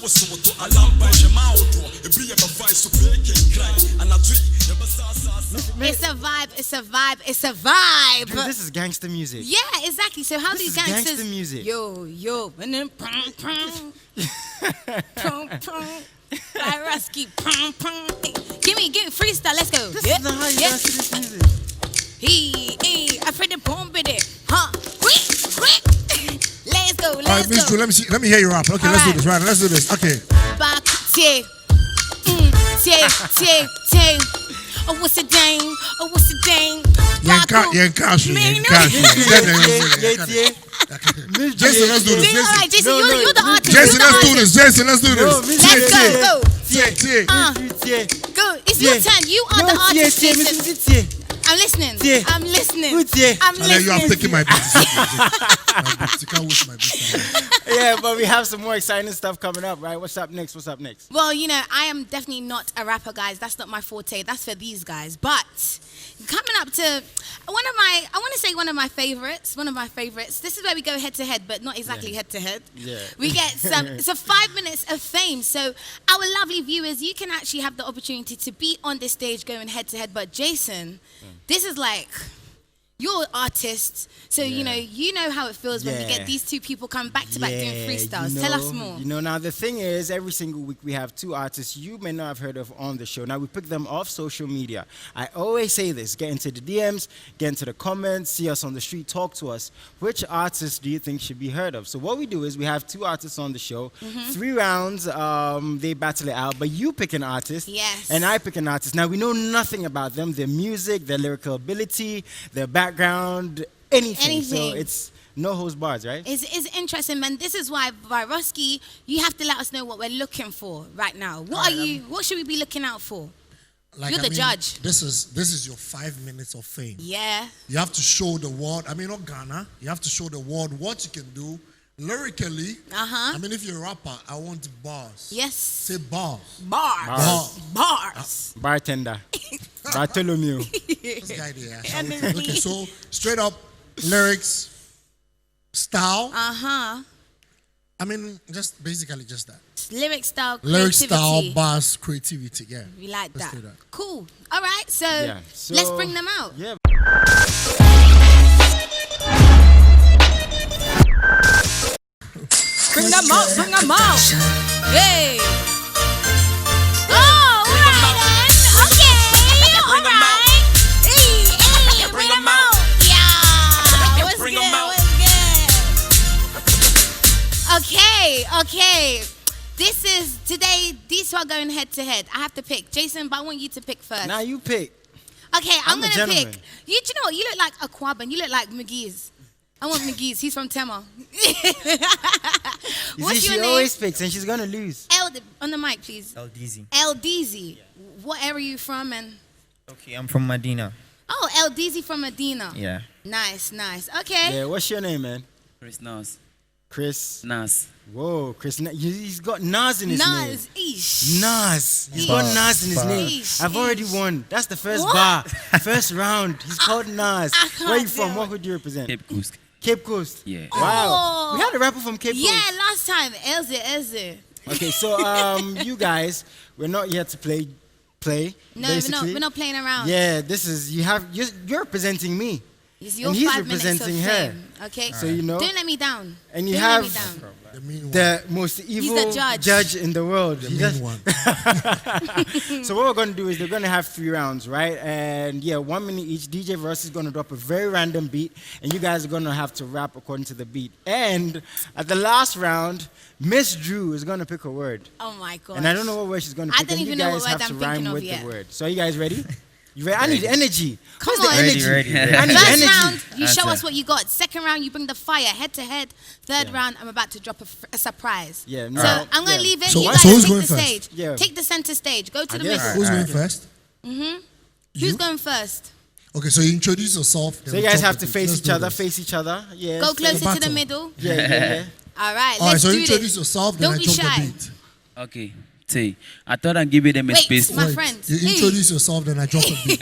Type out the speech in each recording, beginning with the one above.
It's a vibe, it's a vibe, it's a vibe. Dude, this is gangster music. Yeah, exactly. So how do This is gangsters... gangster music. Yo, and then pum, pum. Pum, pum. Like Rusky, pum, pum. Give me, freestyle, let's go. This is not how you dance to this music. I feel the boom with it. Huh? Quick. Let's go, let's go. Alright, Miss Drew, let me hear you rap. Okay, let's do this, right? Let's do this. Okay. Back, tie. Oh, what's the dang? Jason, let's do this. Alright, Jason, you're the artist. Jason, let's do this. Let's go. Go. Go. It's your turn. You are the artist, Jason. I'm listening. You are taking my beats. You can't waste my beats. Yeah, but we have some more exciting stuff coming up, right? What's up next? Well, you know, I am definitely not a rapper, guys. That's not my forte. That's for these guys. But coming up to one of my favorites. This is where we go head to head, but not exactly head to head. Yeah. We get it's a 5 minutes of fame. So our lovely viewers, you can actually have the opportunity to be on this stage going head to head. But Jason, this is like, you're an artist, so you know how it feels when we get these two people coming back to back doing freestyles. Tell us more. You know, now the thing is, every single week we have two artists you may not have heard of on the show. Now we pick them off social media. I always say this: get into the DMs, get into the comments, see us on the street, talk to us. Which artists do you think should be heard of? So what we do is we have two artists on the show, 3 rounds. They battle it out, but you pick an artist, and I pick an artist. Now we know nothing about them, their music, their lyrical ability, their background, anything. So it's no holds bars, right? It's interesting, man. This is why, Rusky, you have to let us know what we're looking for right now. What should we be looking out for? You're the judge. This is your 5 minutes of fame. Yeah. You have to show the world, not Ghana, you have to show the world what you can do lyrically. If you're a rapper, I want bars. Yes. Say bars. Bars. Bartender. Bartholomew. This guy there. Okay, so straight up lyrics, style. Just basically just that. Lyric style, creativity. Lyric style, bars, creativity. Yeah. We like Let's that. do that. Cool. All right, so let's bring them out. Yeah. Bring them out. Hey. Oh, all right then. Okay. All right. Hey, bring them out. Yeah. What's good? Okay. This is today. These two are going head to head. I have to pick Jason, but I want you to pick first. Now you pick. Okay, I'm gonna gentleman. pick. You know what? You look like Aquaban. You look like McGee's. I want McGee's. He's from Tema. What's your name? She always picks, and she's gonna lose. On the mic, please. Eldeezy. Eldeezy. What area are you from? And Okay, I'm from Medina. oh, Eldeezy from Medina. Yeah. Nice. Okay. Yeah, what's your name, man? Krisnas. Chris. Nas. Whoa, Chris. He's got Nas in his name. Nas. Eesh. Nas. He's got Nas in his name. Eesh, I've already won. That's the first What? bar. First round. He's called Nas. I can't Where are you do from? it. What would you represent? Cape Coast. Cape Coast. Yeah. Wow. Oh. We had a rapper from Cape Yeah, Coast. last time. Elze. Okay, so you guys, we're not here to play. No, basically. we're not playing around. Yeah, this is you're representing me. It's your And he's 5 minutes of representing her. fame. Okay. So you know. Don't let me down. And you Don't have let me down. The mean one. the most evil the judge. in the world. The He mean just- one. So what we're gonna do is they're gonna have 3 rounds, right? And yeah, 1 minute each. DJ Verse is gonna drop a very random beat, and you guys are gonna have to rap according to the beat. And at the last round, Miss Drew is gonna pick a word, Oh my god. and I don't know what word she's gonna I pick. don't and even you know guys what have word to I'm rhyme thinking of with yet. the word. So are you guys ready? You ready? I need energy. Come Where's on. the energy? Ready. I need First energy. round, you show Answer. us what you got. Second round, you bring the fire head to head. Third round, I'm about to drop a surprise. Yeah. So no, I'm gonna yeah. leave it. So- you guys so who's take going the first? stage. Yeah. Take the center stage. Go to the guess. middle. Who's going first? Who's going first? Okay, so you introduce yourself. So you guys have to face each other. Yeah. Go so- closer to the battle. middle. Yeah. All right, All right, let's so do introduce this. yourself, then Don't I be drop shy. the beat. Okay. Say, I thought I'd give you them a Wait, space. my Wait, friends. You Hey. introduce yourself, then I drop a beat.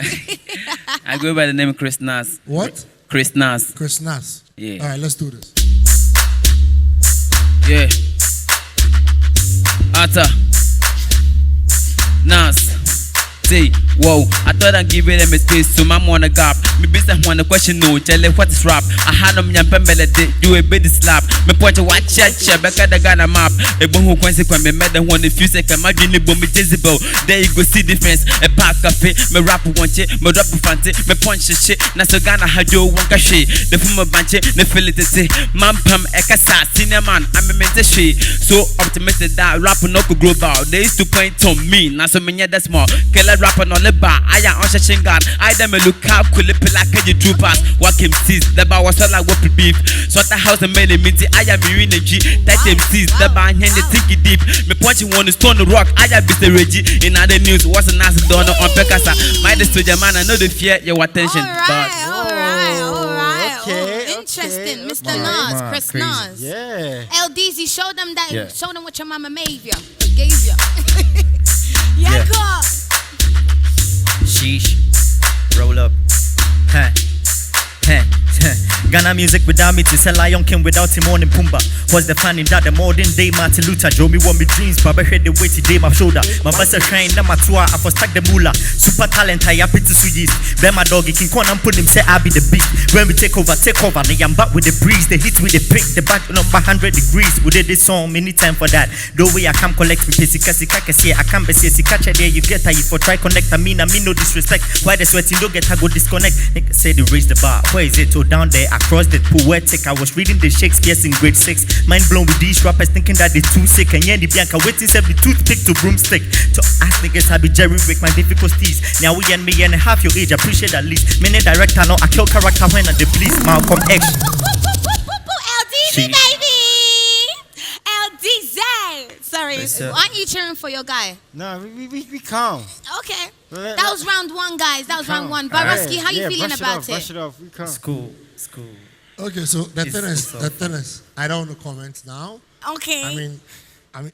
I go by the name Krisnas. What? Krisnas. Krisnas. Yeah. All right, let's do this. Yeah. Ata. Nas. Whoa, I thought I'd give them a space, so I'm on a gap. Me business one a question, no, tell what is rap. I had them young pembele, do a bit slap. Me point to watch chat, back at the Ghana map. A bone who consequent, me made one, if you say, come out in the bomb, Jezebel. There you go, see difference. A pack cafe, me rap one chip, me rap fancy, me punch the shit. Naso Ghana had you one cache. The former bunch, the fillet, man pam, a cassa, senior man, I'm a mentation. So optimistic that rap no could grow about. They used to point on me, Naso Minya, that's more. Rapper no leba, I am on Shingan. I dem look up, cool like you drew pass. Walk him sees, the bar was all like what beef. So the house and many minty, I am in the G. That him sees, the bar hand the tinky deep. Me punching one is stone the rock, I am Mr. Reggie. In other news, was a nice donor on Pekasa. My soldier man, I know the fear, your attention. Alright. Okay, Interesting, okay, Mr. Nas, Krisnas. Yeah. Eldeezy, show them that, show them what your mama gave you. Yeah, God. Sheesh. Roll up. Ghana music without me, it's a Lion King without Timon and Pumbaa. Was the fan in that the modern day Martin Luther? Joe me want me dreams, but I heard the weight today my shoulder. My best shine, na matua, I for stack the moolah. Super talent, I happy to see yeast. Bear my dog, can come and put him say I be the beast. When we take over, they am back with the breeze. The hit with the pick, the back on 100 degrees. We did this song, many time for that. The way I come collect me, I can't be see catch there, you get her, you for try connect. I mean no disrespect. Why the sweating don't get her go disconnect? Nigga say they raise the bar. Where is it? Oh, down there across the poetic. I was reading the Shakespeare's in grade 6. Mind blown with these rappers thinking that they too sick. And yeah, the Bianca waiting every toothpick to broomstick. To ask niggas I be Jerry Rick, my difficulties. Now we and me and half your age, appreciate at least. Many director no, I kill character when I the police. Malcolm X. Eldeezy, baby! Eldeezy! Sorry, Yes, aren't you cheering for your guy? No, we count. Okay. That was round one, guys. That was round one. Baraski, how you feeling about it? Brush it off. We count. It's cool. Okay, so the thing is, I don't want to comment now. Okay. I mean,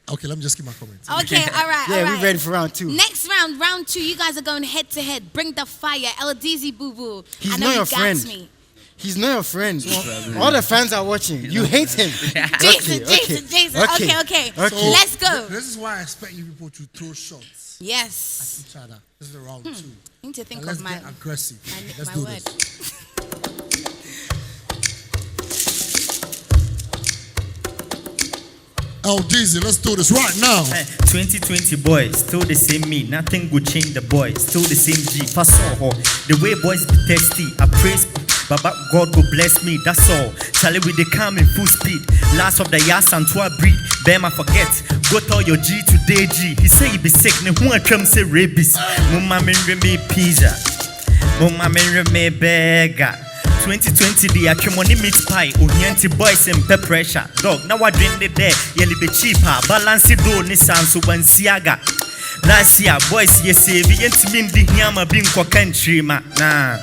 okay, let me just keep my comments. Okay, all right. Yeah, we're ready for round two. Next round, round two, you guys are going head to head. Bring the fire. Eldeezy boo boo. He's not your friend. Me. He's not your friend. All the fans are watching. You hate him. Jason. Okay. Let's go. This is why I expect you people to throw shots Yes. at each other. This is the round two. I need to think Now let's of my get aggressive. Let's my do word. this. Eldeezy, let's do this right now. 2020 boys, still the same me. Nothing would change the boys, still the same G. Pass all. The way boys be thirsty, I praise Baba, God go bless me, that's all. Charlie with the calm in full speed. Last of the year, Santua breed. Bema forget, go tell your G today G. He say he be sick, ne who a tram say rabies. Mumma me pizza. Mumma me burger. 2020 the akimoni meat pie. Ohianti boys and pep pressure. Dog, now I drink the day. Yelly be cheaper. Balance it do Nissan so Balenciaga. Last year, boys yes save yent mean the Yama being kwa country ma. Nah.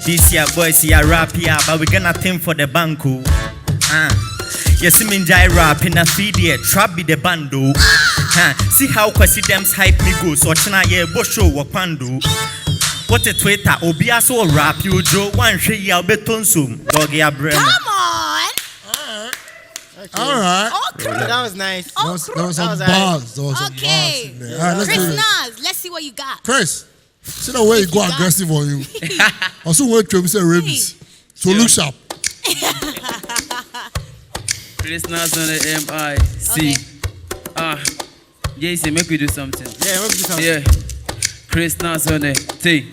This year boys here rap here, but we gonna think for the banco. Yes, I mean jai rap in a feed here, trap be the bando. See how kwasi them's hype me go, so chana ye bosho wakando. What a Twitter, Obiaso rap you Joe, one shey albetonso, doggy abre. Come on. All right. That was nice. There was some bars. There was some bars in there. All right, let's do this. Krisnas, let's see what you got. Chris, see the way you go aggressive on you. Also, wait to say rabies. So look sharp. Krisnas on the MIC. Jason, make we do something. Yeah, we'll do something. Yeah. Krisnas on the T.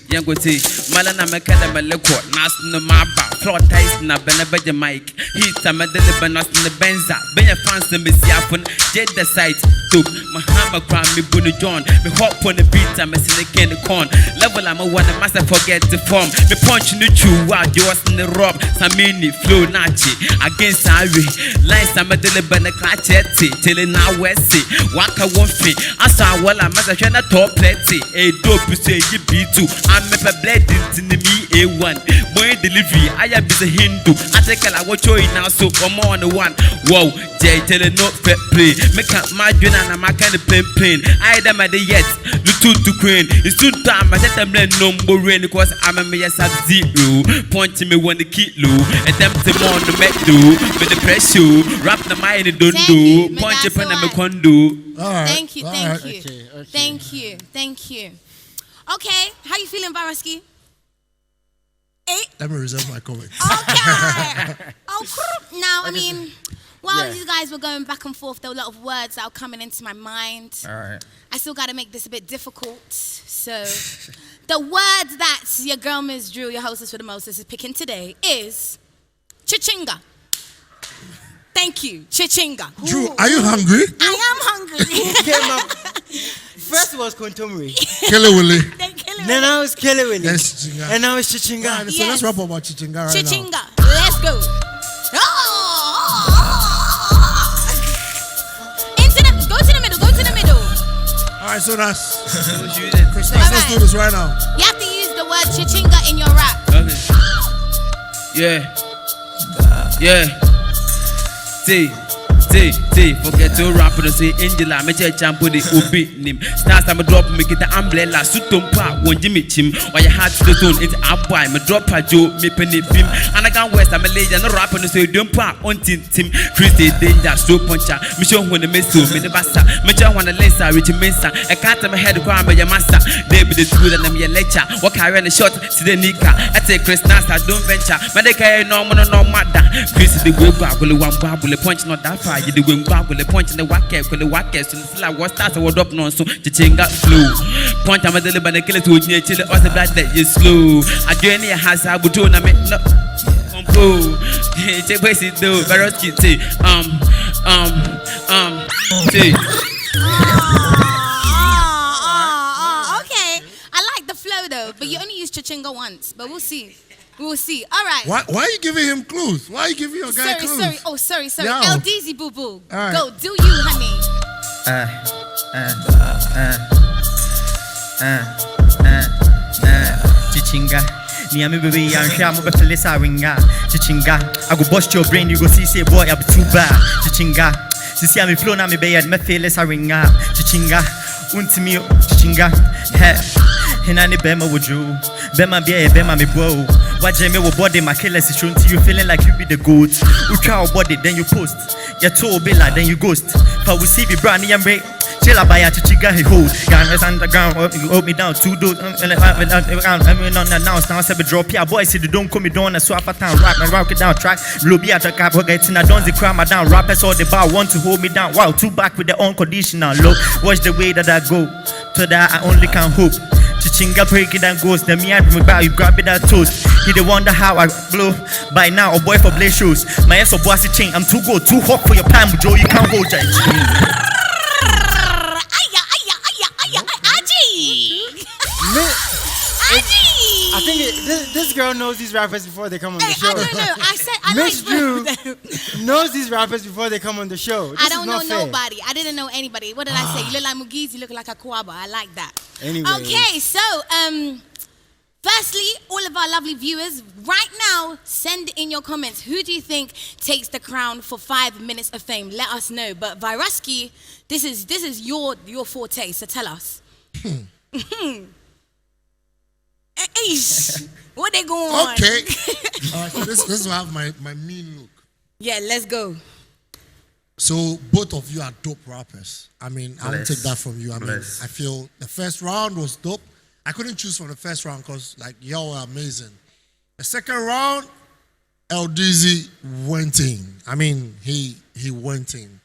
Yango T. Malana Makada Maleko, Nas no Maba, Floor Ties na Benabaja Mike. He's a medal Benas in the Benza. Benya fans and Miss Yapon, Jet the site. Took Mahama Crown, me Bunu John. Me hop on the beat, I'm a cynic in the corn. Level I'm a one, I must forget the form. Me punch in the chew, wow, you was in the rob. Samini, flow Nachi. Against Ari. Lines I'm a delibena Clachetti. Till it now West Sea. Waka won't fit. I saw well, I must have shown a top plenty. A dope, you say you be too. I'm a bled into me A1. Boy delivery, I am a Hindu. I take a watch you now, so come on the one. Wow, Jay tell a no fair play. Make up my journal and my kind of pain. I am at the yet. The two to queen. It's too time. I set them number rain because I'm a mere sub zero. Point me when the kid low. And them to on the met do. With the pressure. Rap the mind don't Thank do. you, but Punch that's up and alright. I'm condo. All right. Thank you, all thank right. you. Okay. Thank you, thank you. Okay, how you feeling, Varaski? Let me reserve my comment. Okay. Now, I mean, while Yeah. you guys were going back and forth, there were a lot of words that were coming into my mind. All right. I still got to make this a bit difficult. So, the word that your girl Ms. Drew, your hostess for the mostest, is picking today is chichinga. Thank you, chichinga. Drew, are you hungry? I am hungry. Came up. First was Kontomri. Kelewele. Then now it's Kelewele. Yes, Chichinga. And now it's Chichinga. All right, so Yes. let's rap about Chichinga right Chichinga. now. Let's go. Go to the middle. Go to the middle. All right, so that's Krisnas. All Let's do right. this right now. You have to use the word chichinga in your rap. Okay. Yeah. Forget to rap and say Angela, me che champo de obi nim. Stars I'm drop me get the umbrella, suit pa, one Jimmy chim, or your heart to the tone, it's up by me drop a joe, me penny bim. And I can't west, I'm a lady and a rapper and say don't pa on tim. Christy danger, so puncher, me show when the miss me the bassa, me just want a lesser, rich mesa, a cat on my head, crime by your master. They be the school and I'm your lecture, walk I ran a shot to the Nika. I take Krisnas, I don't venture, but they can't no matter. Chris the way back, will one bar, will punch not that far, you the wing back, will punch in the wackets, will the wackets, and the like what starts, I would drop no so the chain got flew. Punch I'm a little bit of kill it with you, chill it, or the bad that you slow. I journey has I would do, I mean, no. Take place it do, very cute. Say. Okay. I like the flow though, but you only use chichinga once. But we'll see. We'll see. All right. Why are you giving him clues? Why are you giving your guy clues? Sorry. Oh, sorry. No. Eldeezy boo boo. right. Go. Do you, honey? Chichinga. Niami baby, I'm sure I'm about to listen Chichinga. I go bust your brain, you go see, say, boy, I'm too bad. Chichinga. See, I'm flow now, me bed, me feel less ringa. Chichinga. Untimi, Chichinga. Hey, Nani Bema would you? Bema be Bema me bro. What Jamie will body my killers is shown to you feeling like you be the goat. You try our body, then you post. You told Bella, then you ghost. But we see the brownie and break. Chill about ya chichiga he hold. Guns underground, hold me down. Two doors, I'm on announced. Now, seven drop here. Boys, see the don't come me down. I swap a town, rap and rock it down. Track, lobby at a cap, get in a don't cram down. Rappers all the bar want to hold me down. Wow, two back with their own conditional low. Watch the way that I go. To that, I only can hope. Chichinga break it and goes. Then me and me bow, you grab it that toast. He they wonder how I blow. By now, a boy for play shows. My ass of bossy chain. I'm too good, too hot for your palm, Joe. You can't hold that. I think this girl knows these rappers before they come on the show. I don't know. I said I Miss like Drew knows these rappers before they come on the show. This I is don't know not fair. nobody. I didn't know anybody. What did I say? You look like Mugiz, you look like a Kwaba. I like that. Anyway. Okay, so firstly, all of our lovely viewers, right now, send in your comments. Who do you think takes the crown for 5 minutes of fame? Let us know. But Viraski, this is your forte, so tell us. What they going on? Okay. All right, so this will have my mean look. Yeah, let's go. So both of you are dope rappers. I mean, I won't Bless. take that from you. I mean, Bless. I feel the first round was dope. I couldn't choose from the first round because like y'all were amazing. The second round, Eldeezy went in. I mean, he went in.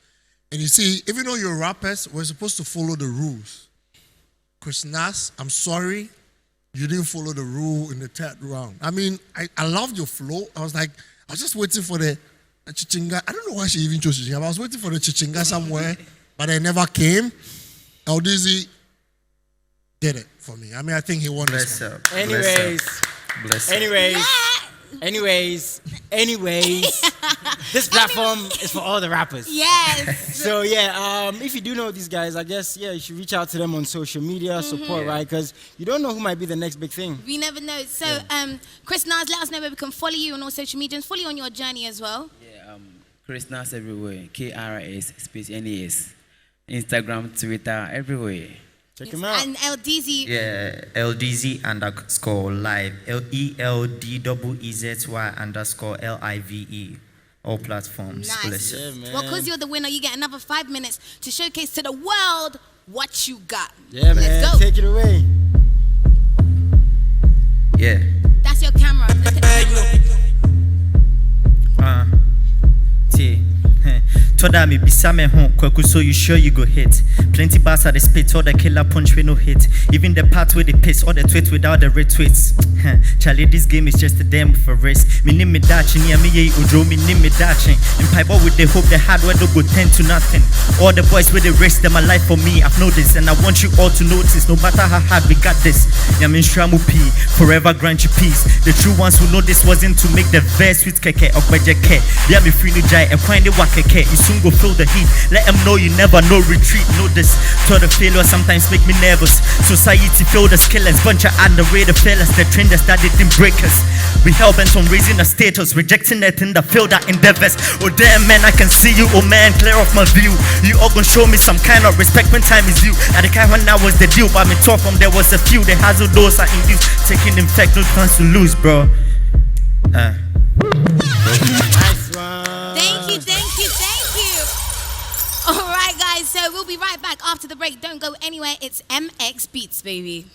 And you see, even though you're rappers, we're supposed to follow the rules. Krisnas, I'm sorry, you didn't follow the rule in the third round. I mean, I loved your flow. I was just waiting for the chichinga. I don't know why she even chose chichinga, but I was waiting for the chichinga somewhere, but it never came. Eldeezy did it for me. I mean, I think he won Bless this one. up. Anyways, this platform is for all the rappers. Yes. So yeah, if you do know these guys, I guess you should reach out to them on social media, support, right? Because you don't know who might be the next big thing. We never know. So, Krisnas, let us know where we can follow you on all social media and follow you on your journey as well. Yeah, Krisnas everywhere. KRS space NES. Instagram, Twitter, everywhere. Check him out. And Eldeezy. Yeah, LDZ _ live. ELDEEZY _ LIVE. all platforms. Nice. Bless you. Yeah, man. Well, because you're the winner, you get another 5 minutes to showcase to the world what you got. Yeah, man. Let's go. Take it away. Yeah. That's your camera. Look at that. T. Toda me bisa me home, kwaku, so you sure you go hit. Plenty bars at the spit, all the killer punch we no hit. Even the part where they piss, all the tweets without the retweets. Charlie, this game is just a damn for risk. Me name me daching, yeah, me ye udro, me name me daching. In pipe with the hope the hardware don't go 10 to nothing. All the boys with the race, them a life for me, I've noticed. And I want you all to notice, no matter how hard we got this. Yamin Shramu P, forever grant you peace. The true ones who know this wasn't to make the verse with keke, okweje ke. Yeah, me free no jai, and find the wakeke. You soon go feel the heat. Let them know you never know retreat. Know this. Thought the failure sometimes make me nervous. Society feel the skillers. Bunch of underrated fellas. The trend that started in breakers. We hell bent on raising the status. Rejecting it in the field that endeavors. Oh damn man, I can see you. Oh man, clear off my view. You all gonna show me some kind of respect when time is due. At the kind when that was the deal. But me talk from there was a few. The hassle those are induced. Taking them fact, no chance to lose, bro. Nice one. Thank you, thank you, thank you. All right, guys, so we'll be right back after the break. Don't go anywhere. It's MXBEATZ, baby.